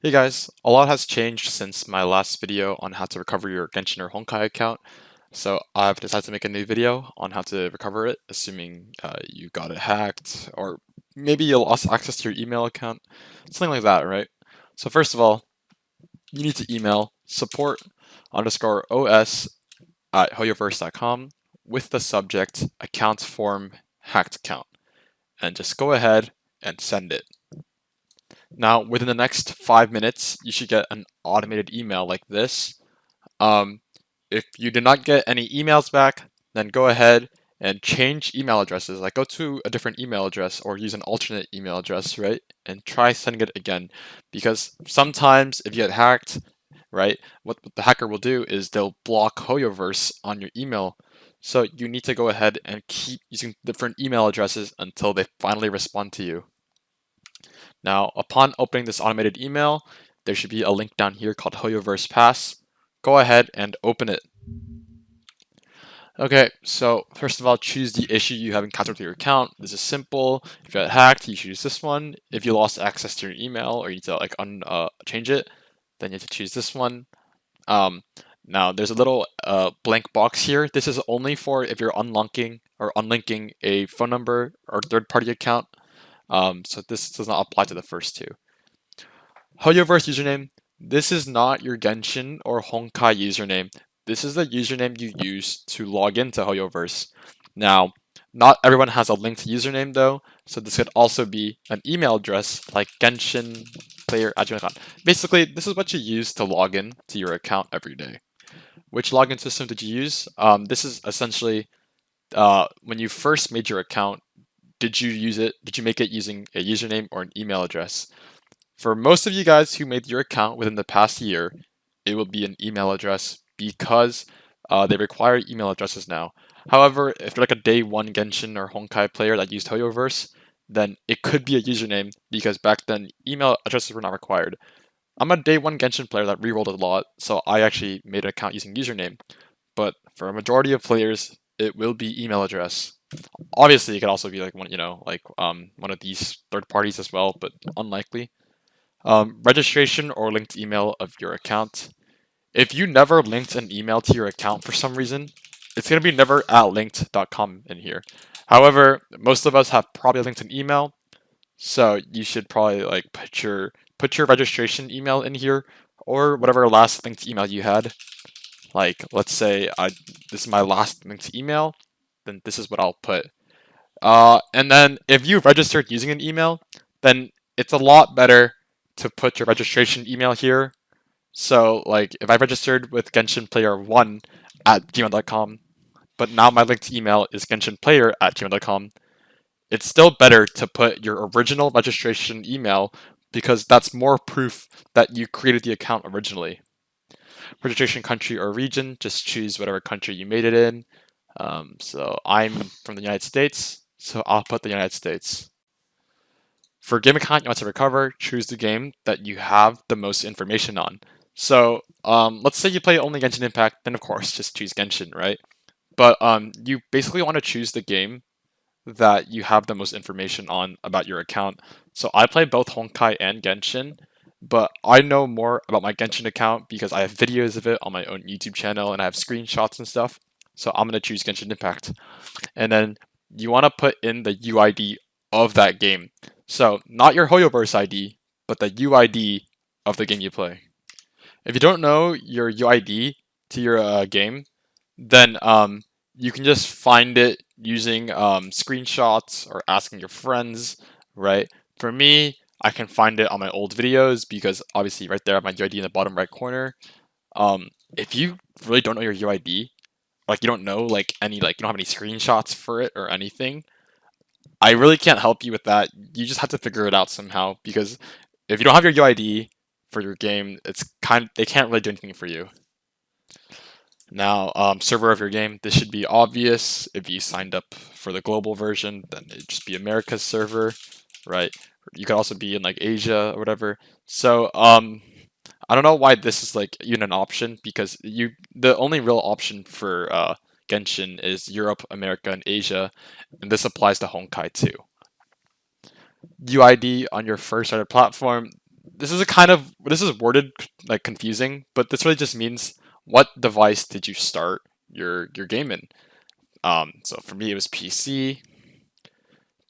Hey guys, a lot has changed since my last video on how to recover your Genshin or Honkai account. So I've decided to make a new video on how to recover it, assuming you got it hacked, or maybe you lost access to your email account, something like that, right? So first of all, you need to email support_os@hoyoverse.com with the subject account form hacked account, and just go ahead and send it. Now, within the next 5 minutes, you should get an automated email like this. Um, if you did not get any emails back, then go ahead and change email addresses. Like go to a different email address or use an alternate email address, right? And try sending it again. Because sometimes if you get hacked, right, what the hacker will do is they'll block Hoyoverse on your email. So you need to go ahead and keep using different email addresses until they finally respond to you. Now, upon opening this automated email, there should be a link down here called Hoyoverse Pass. Go ahead and open it. Okay, so first of all, choose the issue you have encountered with your account. This is simple. If you got hacked, you should use this one. If you lost access to your email or you need to change it, then you have to choose this one. Um, Now there's a little blank box here. This is only for if you're unlocking or unlinking a phone number or third-party account. So this does not apply to the first two. Hoyoverse username. This is not your Genshin or Honkai username. This is the username you use to log into Hoyoverse. Now, not everyone has a linked username though, so this could also be an email address like genshinplayer@gmail.com. Basically, this is what you use to log in to your account every day. Which login system did you use? This is essentially when you first made your account, did you use it? Did you make it using a username or an email address? For most of you guys who made your account within the past year, it will be an email address because they require email addresses now. However, if you're like a day one Genshin or Honkai player that used Hoyoverse, then it could be a username because back then email addresses were not required. I'm a day one Genshin player that rerolled a lot, so I actually made an account using username. But for a majority of players, it will be email address. Obviously, it could also be like one of these third parties as well, but unlikely. Registration or linked email of your account. If you never linked an email to your account for some reason, it's going to be never@linked.com in here. However, most of us have probably linked an email, so you should probably like put your registration email in here or whatever last linked email you had. Like let's say this is my last linked email, then this is what I'll put. And then if you registered using an email, then it's a lot better to put your registration email here. So like if I registered with Genshin Player 1 at gmail.com, but now my linked email is genshinplayer at gmail.com, it's still better to put your original registration email because that's more proof that you created the account originally. Registration country or region, just choose whatever country you made it in. So I'm from the United States, so I'll put the United States. For game account you want to recover, choose the game that you have the most information on. So let's say you play only Genshin Impact, then of course just choose Genshin, right? But you basically want to choose the game that you have the most information on about your account. So I play both Honkai and Genshin, but I know more about my Genshin account because I have videos of it on my own YouTube channel and I have screenshots and stuff. So I'm going to choose Genshin Impact. And then you want to put in the UID of that game. So not your Hoyoverse ID, but the UID of the game you play. If you don't know your UID to your game, then you can just find it using screenshots or asking your friends, right? For me, I can find it on my old videos because obviously right there I have my UID in the bottom right corner. If you really don't know your UID, like you don't know like any like you don't have any screenshots for it or anything, I really can't help you with that. You just have to figure it out somehow because if you don't have your UID for your game, they can't really do anything for you. Now, server of your game, this should be obvious. If you signed up for the global version, then it'd just be America's server, right? You could also be in like Asia or whatever. So, I don't know why this is like even an option because the only real option for Genshin is Europe, America, and Asia, and this applies to Honkai too. UID on your first started platform. this is worded like confusing, but this really just means what device did you start your game in. So for me, it was PC.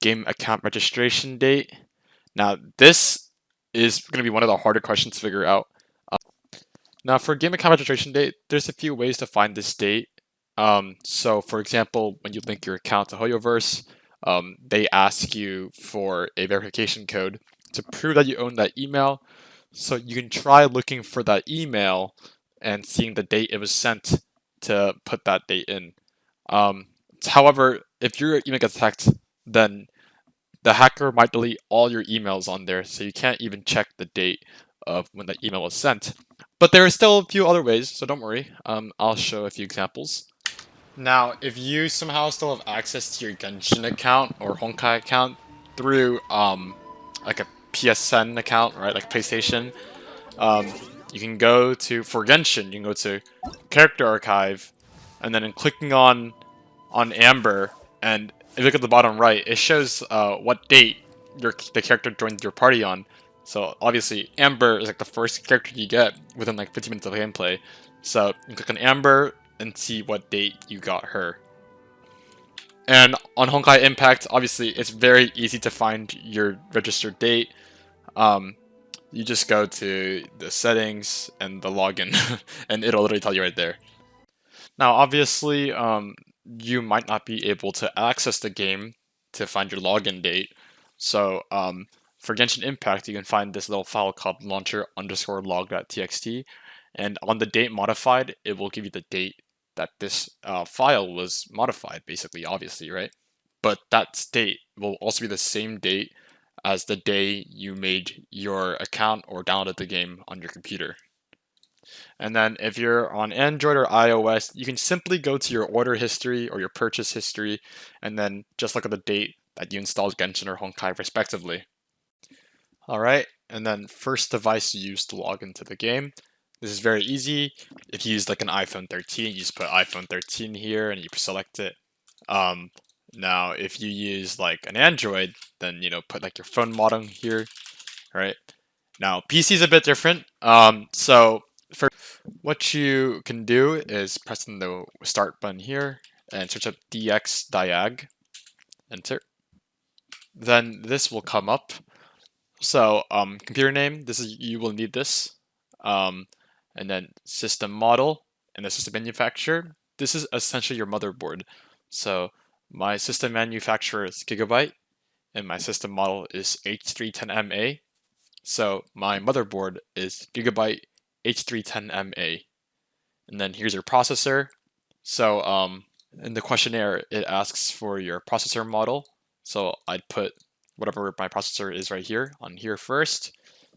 Game account registration date. Now this is going to be one of the harder questions to figure out. Now for game account registration date, there's a few ways to find this date. So for example, when you link your account to Hoyoverse, they ask you for a verification code to prove that you own that email. So you can try looking for that email and seeing the date it was sent to put that date in. However, if your email gets hacked, then the hacker might delete all your emails on there, so you can't even check the date of when the email was sent. But there are still a few other ways, so don't worry. I'll show a few examples. Now, if you somehow still have access to your Genshin account or Honkai account through like a PSN account, right, like PlayStation, um, you can go to for Genshin. You can go to Character Archive, and then in clicking on Amber, and if you look at the bottom right, it shows what date the character joined your party on. So obviously, Amber is like the first character you get within like 15 minutes of gameplay. So you click on Amber and see what date you got her. And on Honkai Impact, obviously, it's very easy to find your registered date. You just go to the settings and the login, and it'll literally tell you right there. Now, obviously, you might not be able to access the game to find your login date. So, for Genshin Impact, you can find this little file called launcher_log.txt, and on the date modified, it will give you the date that this file was modified, basically, obviously, right? But that date will also be the same date as the day you made your account or downloaded the game on your computer. And then if you're on Android or iOS, you can simply go to your order history or your purchase history, and then just look at the date that you installed Genshin or Honkai respectively. All right, and then first device you use to log into the game. This is very easy. If you use like an iPhone 13, you just put iPhone 13 here and you select it. Now, if you use like an Android, then put like your phone model here, right? Now, PC is a bit different. So for what you can do is press on the start button here and search up dxdiag, enter. Then this will come up. So computer name, you will need this. And then system model and the system manufacturer. This is essentially your motherboard. So my system manufacturer is Gigabyte and my system model is H310MA. So my motherboard is Gigabyte H310MA. And then here's your processor. So in the questionnaire, it asks for your processor model. So I'd put whatever my processor is right here on here first.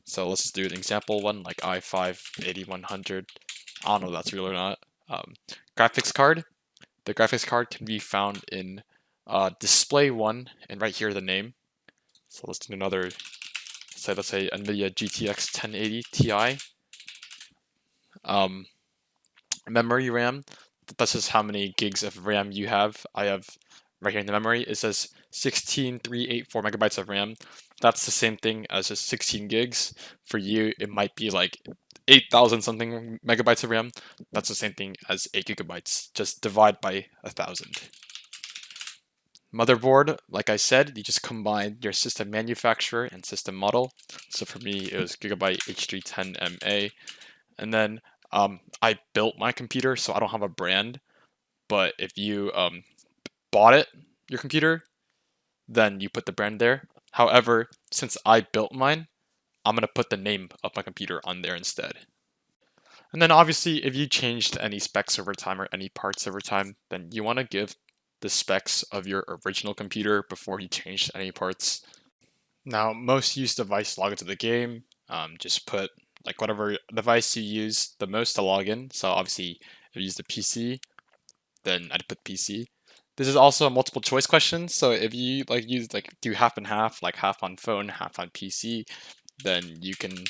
So let's just do an example one, like i5-8100. I don't know if that's real or not. Graphics card. The graphics card can be found in display one, and right here the name. So let's do another. Let's say NVIDIA GTX 1080 Ti. Memory RAM. That's just how many gigs of RAM you have. I have right here in the memory. It says 16384 megabytes of RAM. That's the same thing as just 16 gigs. For you, it might be like 8,000 something megabytes of RAM. That's the same thing as 8 gigabytes. Just divide by 1,000. Motherboard, like I said, you just combine your system manufacturer and system model. So for me, it was Gigabyte H310MA. And then I built my computer, so I don't have a brand. But if you bought your computer, then you put the brand there. However, since I built mine, I'm going to put the name of my computer on there instead. And then obviously, if you changed any specs over time or any parts over time, then you want to give the specs of your original computer before you change any parts. Now, most used device log into the game. Just put like whatever device you use the most to log in. So obviously, if you use the PC, then I'd put PC. This is also a multiple choice question. So if you do half and half, like half on phone, half on PC, then you can,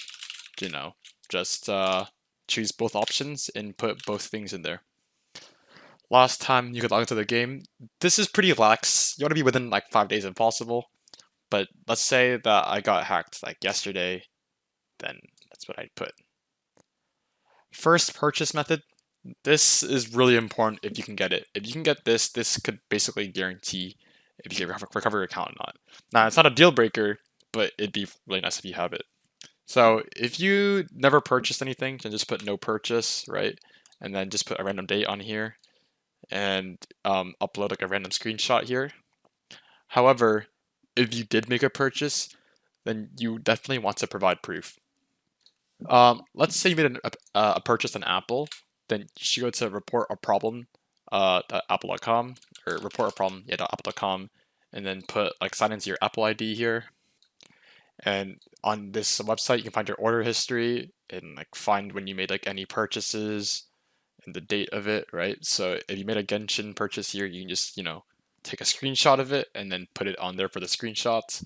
just choose both options and put both things in there. Last time you could log into the game. This is pretty lax. You want to be within like 5 days if possible. But let's say that I got hacked like yesterday. then that's what I'd put. First purchase method. This is really important if you can get it. If you can get this, this could basically guarantee if you can recover your account or not. Now, it's not a deal breaker, but it'd be really nice if you have it. So if you never purchased anything, then just put no purchase, right? And then just put a random date on here and upload like a random screenshot here. However, if you did make a purchase, then you definitely want to provide proof. Let's say you made a purchase on Apple, then you should go to report a problem .apple.com or report a problem .apple.com, and then put like sign into your Apple ID here. And on this website, you can find your order history and like find when you made like any purchases and the date of it, right? So if you made a Genshin purchase here, you can just take a screenshot of it and then put it on there for the screenshots.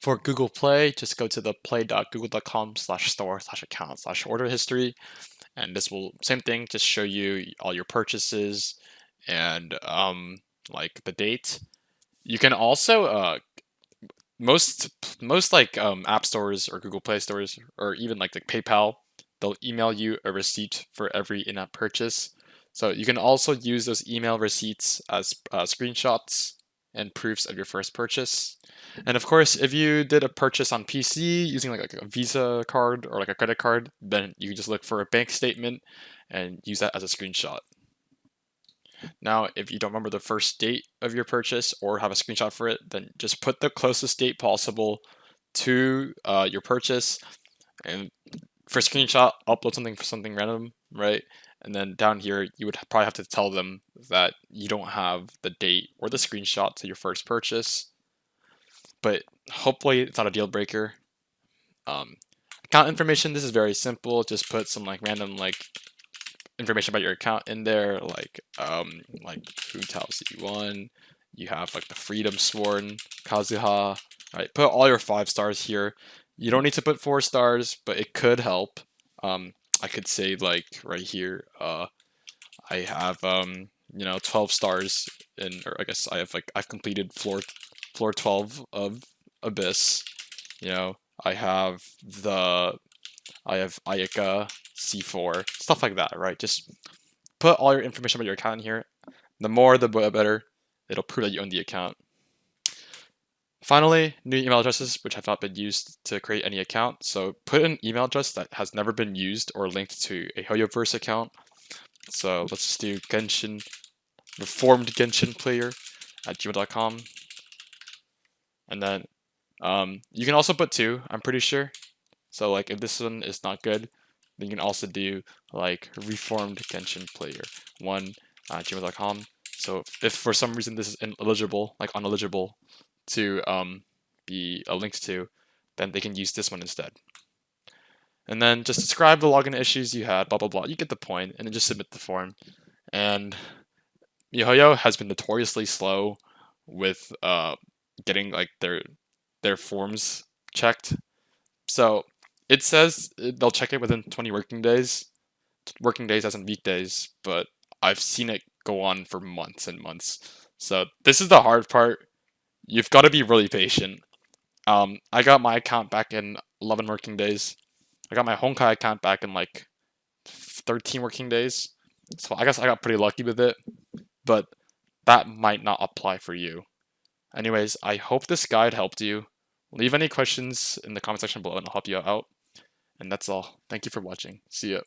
For Google Play, just go to the play.google.com/store/account/order history, and this will same thing, just show you all your purchases and like the date. You can also most like app stores or Google Play stores or even like PayPal, they'll email you a receipt for every in-app purchase. So you can also use those email receipts as screenshots and proofs of your first purchase. And of course, if you did a purchase on PC using like a Visa card or like a credit card, then you can just look for a bank statement and use that as a screenshot. Now, if you don't remember the first date of your purchase or have a screenshot for it, then just put the closest date possible to your purchase. And for screenshot, upload something for something random, right? And then down here, you would probably have to tell them that you don't have the date or the screenshot to your first purchase. But hopefully it's not a deal breaker. Account information, this is very simple. Just put some like random like information about your account in there, like who tells you won. You have like the Freedom Sworn, Kazuha, right? Put all your 5 stars here. You don't need to put 4 stars, but it could help. I could say like right here, I have 12 stars in, or I guess I've completed floor 12 of Abyss. I have Ayaka C4, stuff like that, right? Just put all your information about your account in here. The more, the better. It'll prove that you own the account. Finally, new email addresses, which have not been used to create any account. So put an email address that has never been used or linked to a Hoyoverse account. So let's just do Genshin, reformed Genshin player at gmail.com. And then you can also put 2, I'm pretty sure. So like if this one is not good, then you can also do like reformed Genshin player 1 at gmail.com. So if for some reason this is ineligible, like uneligible to be linked to, then they can use this one instead. And then just describe the login issues you had, blah blah blah. You get the point, and then just submit the form. And miHoYo has been notoriously slow with getting like their forms checked. So it says they'll check it within 20 working days as in weekdays, but I've seen it go on for months and months. So this is the hard part. You've got to be really patient. I got my account back in 11 working days. I got my Honkai account back in like 13 working days. So I guess I got pretty lucky with it, but that might not apply for you. Anyways, I hope this guide helped you. Leave any questions in the comment section below and I'll help you out. And that's all. Thank you for watching. See ya.